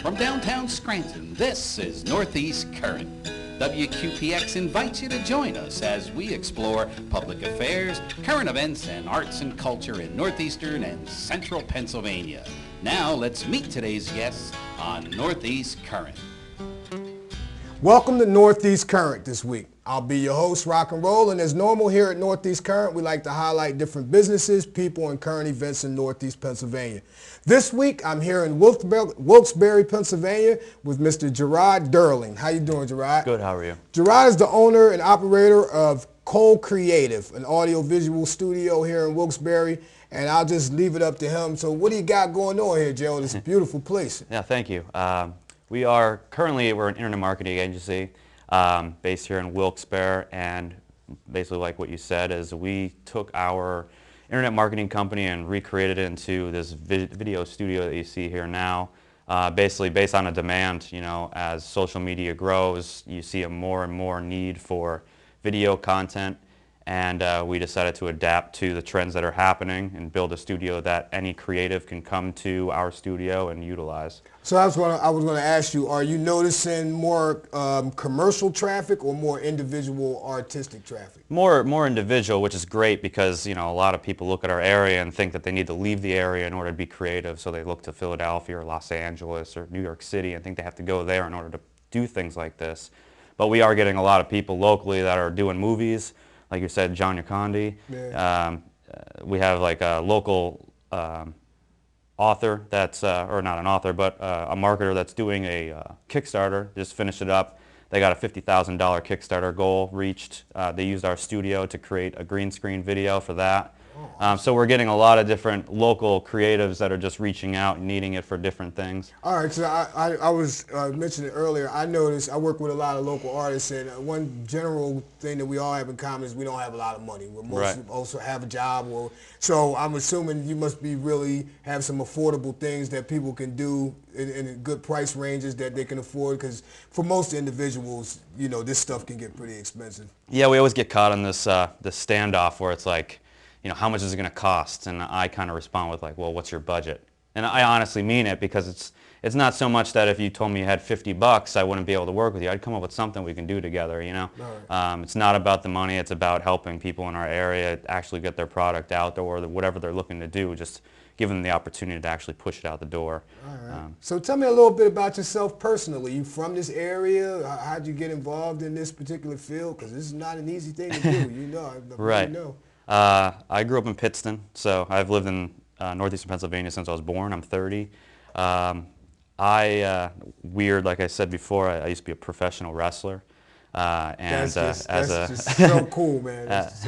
From downtown Scranton, this is Northeast Current. WQPX invites you to join us as we explore public affairs, current events, and arts and culture in northeastern and central Pennsylvania. Now let's meet today's guests on Northeast Current. Welcome to Northeast Current this week. I'll be your host, Rock and Roll, and as normal here at Northeast Current, we like to highlight different businesses, people, and current events in Northeast Pennsylvania. This week, I'm here in Wilkes-Barre, Pennsylvania, with Mr. Gerard Durling. How you doing, Gerard? Good. How are you? Gerard is the owner and operator of Cole Creative, an audio-visual studio here in Wilkes-Barre, and I'll just leave it up to him. So what do you got going on here, Joe? It's a beautiful place. Yeah, thank you. We're an internet marketing agency based here in Wilkes-Barre, and basically like what you said is we took our internet marketing company and recreated it into this video studio that you see here now, basically based on a demand. You know, as social media grows, you see a more and more need for video content, and we decided to adapt to the trends that are happening and build a studio that any creative can come to our studio and utilize. So I was going to ask you, are you noticing more commercial traffic or more individual artistic traffic? More individual, which is great because, you know, a lot of people look at our area and think that they need to leave the area in order to be creative, so they look to Philadelphia or Los Angeles or New York City and think they have to go there in order to do things like this. But we are getting a lot of people locally that are doing movies, like you said, John Yacondi. Yeah. We have like a local author that's, or not an author, but a marketer that's doing a Kickstarter, just finished it up. They got a $50,000 Kickstarter goal reached. They used our studio to create a green screen video for that. So we're getting a lot of different local creatives that are just reaching out and needing it for different things. All right, so I was mentioning earlier, I noticed I work with a lot of local artists, and one general thing that we all have in common is we don't have a lot of money. We mostly also have a job. So I'm assuming you must be really have some affordable things that people can do in good price ranges that they can afford, because for most individuals, you know, this stuff can get pretty expensive. Yeah, we always get caught in this standoff where it's like, you know, how much is it going to cost? And I kind of respond with like, well, what's your budget? And I honestly mean it, because it's not so much that if you told me you had $50, I wouldn't be able to work with you. I'd come up with something we can do together, you know. Right. It's not about the money. It's about helping people in our area actually get their product out there, or whatever they're looking to do, just give them the opportunity to actually push it out the door. All right. So tell me a little bit about yourself personally. You from this area? How'd you get involved in this particular field? Because this is not an easy thing to do, you know. Right. You know. I grew up in Pittston, so I've lived in northeastern Pennsylvania since I was born. I'm 30. Weird, like I said before, I used to be a professional wrestler. That's just so cool, man. That's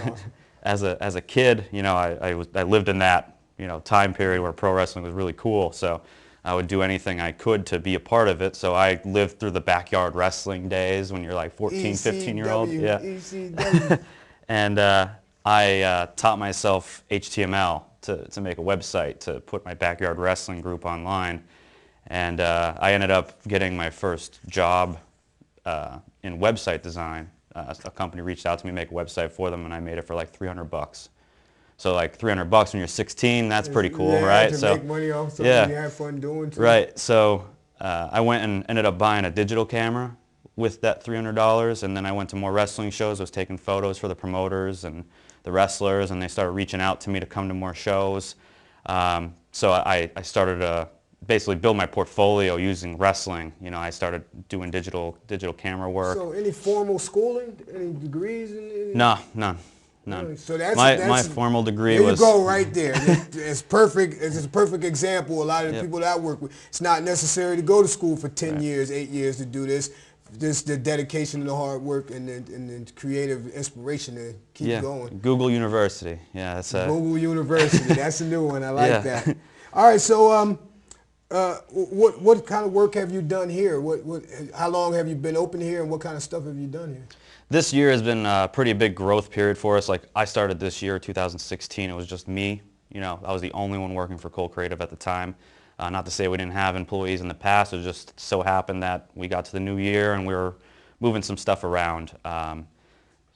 awesome. As a kid, you know, I lived in that, you know, time period where pro wrestling was really cool. So I would do anything I could to be a part of it. So I lived through the backyard wrestling days when you're like 14, 15-year-old. Yeah. ECW. And I taught myself HTML to make a website to put my backyard wrestling group online, and I ended up getting my first job in website design. A company reached out to me to make a website for them, and I made it for like $300. So like $300 when you're 16, that's pretty cool, right? To make money off something you have fun doing too. Right. So I went and ended up buying a digital camera with that $300, and then I went to more wrestling shows. I was taking photos for the promoters and the wrestlers, and they started reaching out to me to come to more shows. So I started to basically build my portfolio using wrestling. You know, I started doing digital camera work. So any formal schooling, any degrees? No, none. So that's my formal degree was. There you go, right there. It's perfect. It's a perfect example. A lot of the people that I work with, it's not necessary to go to school for 10 years, 8 years to do this. Just the dedication and the hard work and the creative inspiration to keep going. Google University. Yeah, that's Google University. That's a new one. I like that. All right. So, what kind of work have you done here? How long have you been open here, and what kind of stuff have you done here? This year has been a pretty big growth period for us. Like I started this year, 2016. It was just me. You know, I was the only one working for Cole Creative at the time. Not to say we didn't have employees in the past. It just so happened that we got to the new year and we were moving some stuff around.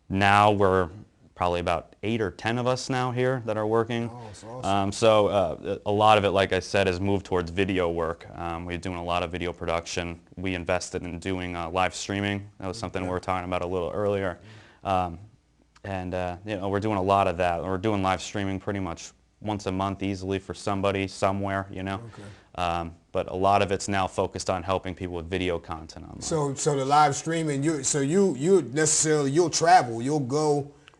Now we're probably about 8 or 10 of us now here that are working. Oh, that's awesome. So a lot of it, like I said, is moved towards video work. We're doing a lot of video production. We invested in doing live streaming. That was something we were talking about a little earlier. You know, we're doing a lot of that. We're doing live streaming pretty much once a month easily for somebody somewhere, you know. Okay. But a lot of it's now focused on helping people with video content online. So the live streaming, you'll travel,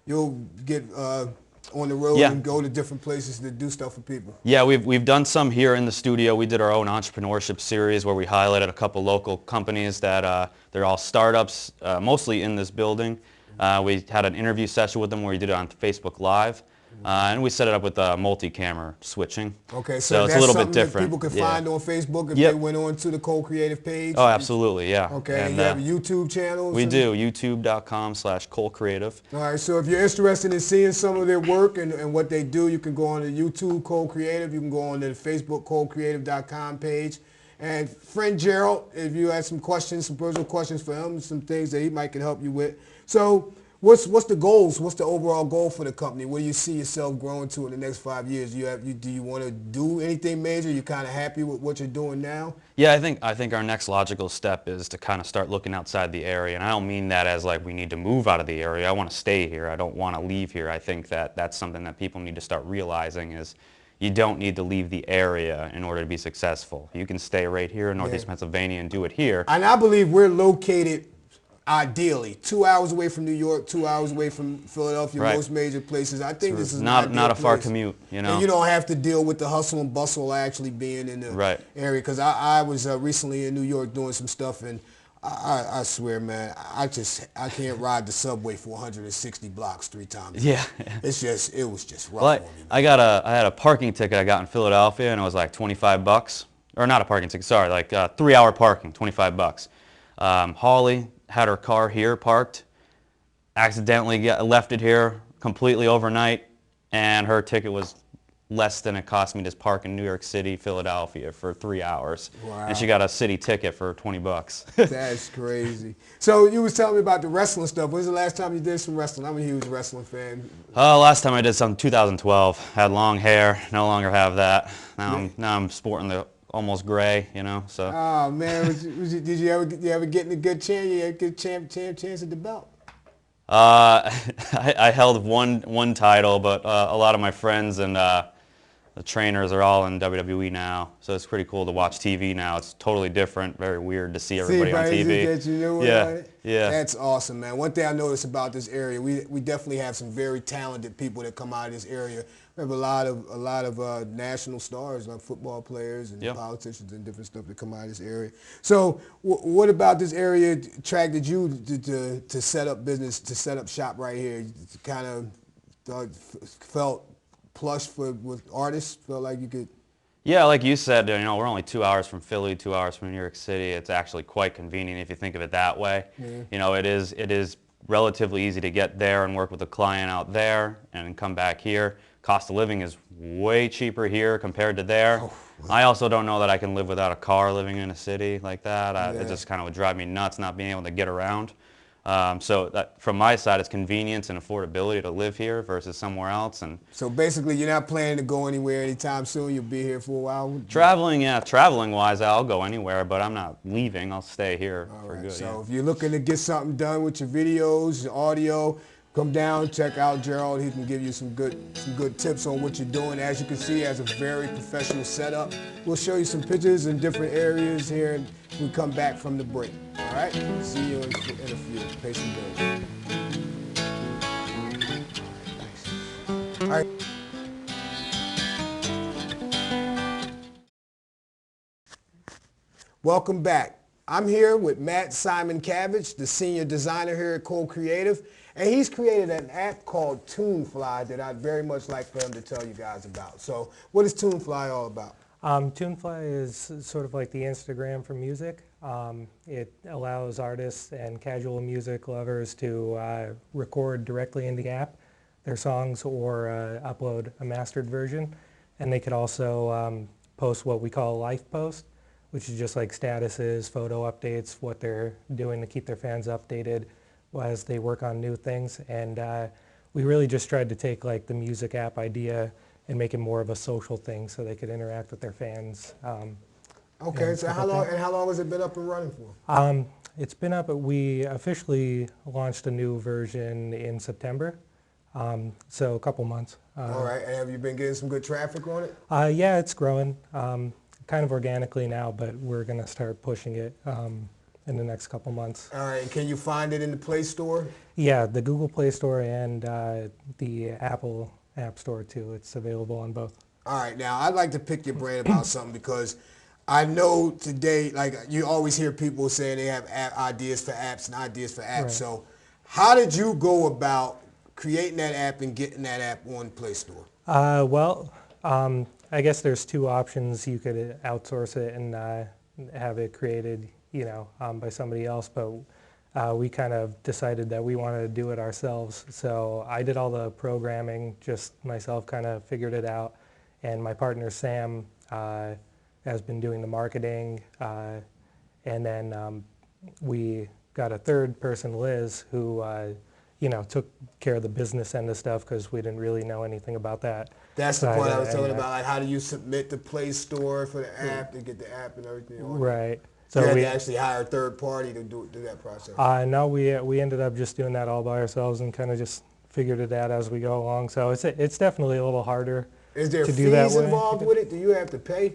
you'll get on the road and go to different places to do stuff for people. Yeah, we've done some here in the studio. We did our own entrepreneurship series where we highlighted a couple local companies that they're all startups, mostly in this building. We had an interview session with them where we did it on Facebook Live. And we set it up with multi-camera switching. Okay, so it's that's a little something bit different. That people can find on Facebook if Yep. they went on to the Co-Creative page? Oh, absolutely, yeah. Okay, and you have YouTube channels? We do, youtube.com/ColeCreative. All right, so if you're interested in seeing some of their work and what they do, you can go on to YouTube Cole Creative. You can go on to the Facebook ColeCreative.com page. And friend Gerald, if you have some questions, some personal questions for him, some things that he might can help you with. So what's the goals? What's the overall goal for the company? Where do you see yourself growing to in the next 5 years? Do you want to do anything major? You kind of happy with what you're doing now? Yeah, I think our next logical step is to kind of start looking outside the area. And I don't mean that as like we need to move out of the area. I want to stay here. I don't want to leave here. I think that that's something that people need to start realizing is you don't need to leave the area in order to be successful. You can stay right here in Northeast Pennsylvania and do it here. And I believe we're located ideally 2 hours away from New York, 2 hours away from Philadelphia, most major places. I think this is not a far commute, you know. And you don't have to deal with the hustle and bustle of actually being in the area. Because I was recently in New York doing some stuff, and I swear, man, I can't ride the subway for 160 blocks 3 times. Yeah. It was just rough Well, on me. I had a parking ticket I got in Philadelphia, and it was like $25. Or not a parking ticket, sorry, like 3-hour parking, $25. Holly had her car here parked, accidentally left it here completely overnight, and her ticket was less than it cost me to park in New York City, Philadelphia for 3 hours. Wow. And she got a city ticket for $20. That's crazy. So you was telling me about the wrestling stuff. When's the last time you did some wrestling? I'm a huge wrestling fan. Last time I did something 2012. Had long hair, no longer have that. Now I'm sporting the almost gray, you know. So. Oh man, did you ever get in a good chance? You had a good chance at the belt? I held one title, but a lot of my friends and the trainers are all in WWE now, so it's pretty cool to watch TV now. It's totally different, very weird to see everybody on TV. That you knew yeah. That's awesome, man. One thing I noticed about this area, we definitely have some very talented people that come out of this area. We have a lot of national stars, like football players and politicians and different stuff that come out of this area. So, what about this area attracted you to set up business, to set up shop right here? You kind of felt plush with artists, felt like you could? Yeah, like you said, you know, we're only 2 hours from Philly, 2 hours from New York City. It's actually quite convenient if you think of it that way. You know, it is relatively easy to get there and work with a client out there and come back here. Cost of living is way cheaper here compared to there. I also don't know that I can live without a car living in a city like that. It just kind of would drive me nuts not being able to get around. So that, from my side, it's convenience and affordability to live here versus somewhere else. And so basically, you're not planning to go anywhere anytime soon. You'll be here for a while. Traveling, yeah, traveling-wise, I'll go anywhere, but I'm not leaving. I'll stay here for good. So if you're looking to get something done with your videos, your audio, come down, check out Gerald. He can give you some good tips on what you're doing. As you can see, he has a very professional setup. We'll show you some pictures in different areas here, and we come back from the break. All right? See you in a few. Pay some bills. Nice. All right. Welcome back. I'm here with Matt Simon Cabbage, the senior designer here at Cole Creative, and he's created an app called Tunefly that I'd very much like for him to tell you guys about. So what is Tunefly all about? Tunefly is sort of like the Instagram for music. It allows artists and casual music lovers to record directly in the app their songs or upload a mastered version. And they could also post what we call a life post, which is just like statuses, photo updates, what they're doing to keep their fans updated as they work on new things. And we really just tried to take like the music app idea and make it more of a social thing so they could interact with their fans. Okay, so stuff how like that. long has it been up and running for? It's been up, we officially launched a new version in September, so a couple months. All right, and have you been getting some good traffic on it? Yeah, it's growing, kind of organically now, but we're going to start pushing it in the next couple months. All right, and can you find it in the Play Store? Yeah, the Google Play Store and the Apple App Store too. It's available on both. All right, now I'd like to pick your brain about something because I know today, like you always hear people saying they have ideas for apps and ideas for apps. Right. So how did you go about creating that app and getting that app on Play Store? Well, I guess there's two options. You could outsource it and have it created, by somebody else, but we kind of decided that we wanted to do it ourselves. So I did all the programming, just myself kind of figured it out, and my partner Sam has been doing the marketing, and then we got a third person, Liz, who took care of the business end of stuff because we didn't really know anything about that. That's the side point I of was it, talking and, about. Like, how do you submit the Play Store for the app to get the app and everything on it? Right. So you So had we to actually hire a third party to do that process. no, we ended up just doing that all by ourselves and kind of just figured it out as we go along. So it's definitely a little harder. Is there to do that fees way. involved with it? Do you have to pay?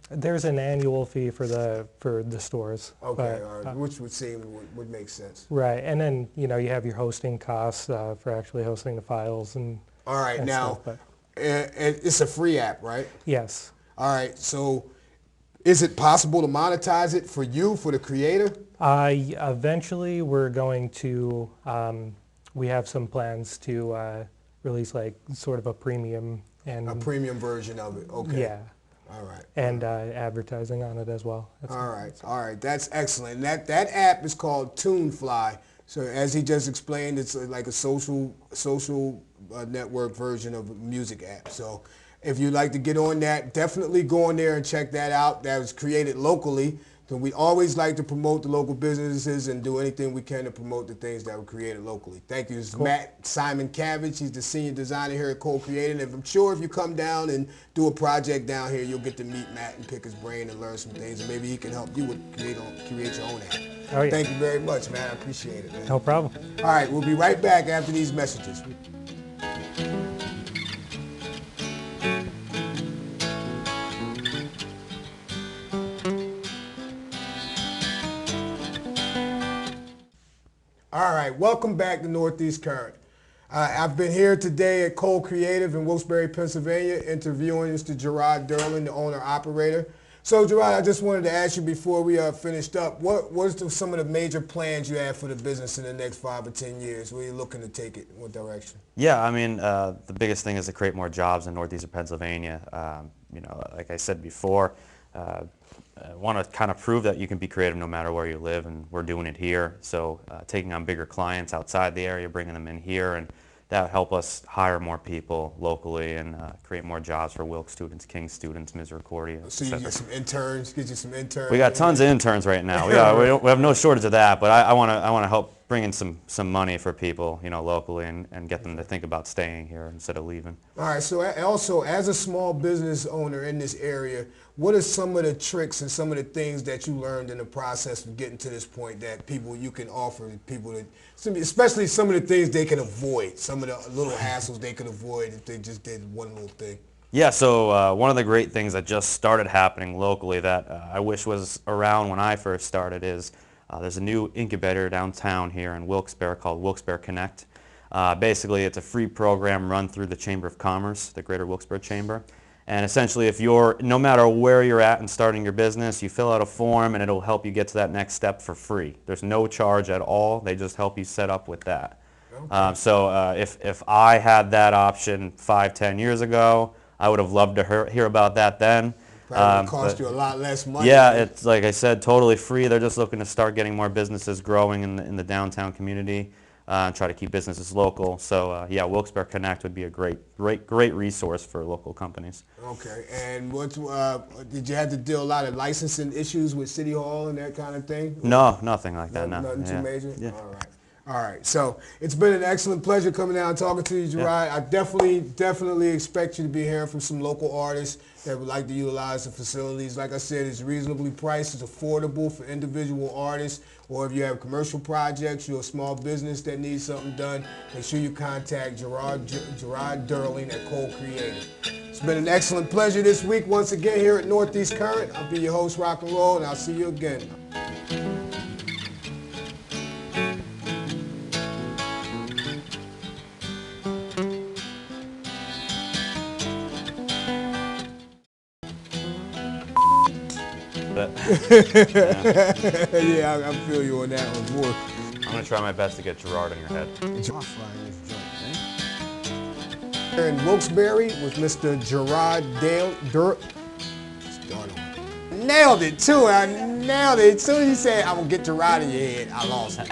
There's an annual fee for the stores. Okay, but, all right, which would seem would make sense. right, and then you have your hosting costs for actually hosting the files and. All right, and now stuff, but it's a free app, right? yes. All right, so is it possible to monetize it for you, for the creator? Eventually, we're going to. We have some plans to release like sort of a premium and A premium version of it, okay. yeah, All right. and advertising on it as well. All right, that's excellent. And that app is called TuneFly. So as he just explained, it's like a social network version of a music app. So if you'd like to get on that, definitely go on there and check that out. That was created locally. So we always like to promote the local businesses and do anything we can to promote the things that were created locally. Thank you. This is Matt Simon Cabbage. He's the senior designer here at Cole Creative. And I'm sure if you come down and do a project down here, you'll get to meet Matt and pick his brain and learn some things. And maybe he can help you with create your own app. Oh, yeah. Thank you very much, man. I appreciate it, man. No problem. All right, we'll be right back after these messages. All right, welcome back to Northeast Current. I've been here today at Cole Creative in Wilkes-Barre, Pennsylvania, interviewing Mr. Gerard Derlin, the owner-operator. So, Gerard, I just wanted to ask you before we finished up, what was some of the major plans you have for the business in the next 5 or 10 years? Where are you looking to take it? What direction? Yeah, I mean, the biggest thing is to create more jobs in northeastern Pennsylvania. Like I said before, I want to kind of prove that you can be creative no matter where you live, and we're doing it here. So taking on bigger clients outside the area, bringing them in here, and that would help us hire more people locally and create more jobs for Wilkes students, King students, Misericordia. So you get some interns, get you some interns. We got tons of interns right now. We have no shortage of that, but I want to help bring in some money for people, locally, and get them to think about staying here instead of leaving. All right. So also, as a small business owner in this area, what are some of the tricks and some of the things that you learned in the process of getting to this point that you can offer people, especially some of the things they can avoid, some of the little hassles they could avoid if they just did one little thing? Yeah, so one of the great things that just started happening locally that I wish was around when I first started is there's a new incubator downtown here in Wilkes-Barre called Wilkes-Barre Connect. Basically, it's a free program run through the Chamber of Commerce, the Greater Wilkes-Barre Chamber. And essentially, no matter where you're at in starting your business, you fill out a form and it'll help you get to that next step for free. There's no charge at all. They just help you set up with that. Okay. So if I had that option 5-10 years ago, I would have loved to hear about that then. Probably cost you a lot less money. Yeah, it's like I said, totally free. They're just looking to start getting more businesses growing in the downtown community and try to keep businesses local. So yeah, Wilkes-Barre Connect would be a great resource for local companies. Okay, and did you have to deal a lot of licensing issues with City Hall and that kind of thing? No, nothing like that. No, Nothing too major. Yeah. All All right, so it's been an excellent pleasure coming down and talking to you, Gerard. I definitely expect you to be hearing from some local artists that would like to utilize the facilities. Like I said, it's reasonably priced, it's affordable for individual artists, or if you have commercial projects, you're a small business that needs something done, make sure you contact Gerard Durling at Cole Creative. It's been an excellent pleasure this week once again here at Northeast Current. I'll be your host, Rock and Roll, and I'll see you again. Yeah, I feel you on that one, boy. I'm going to try my best to get Gerard in your head. Here in Wilkes-Barre with Mr. Gerard Nailed it, too. I nailed it. As soon as you said, I'm going to get Gerard in your head, I lost it.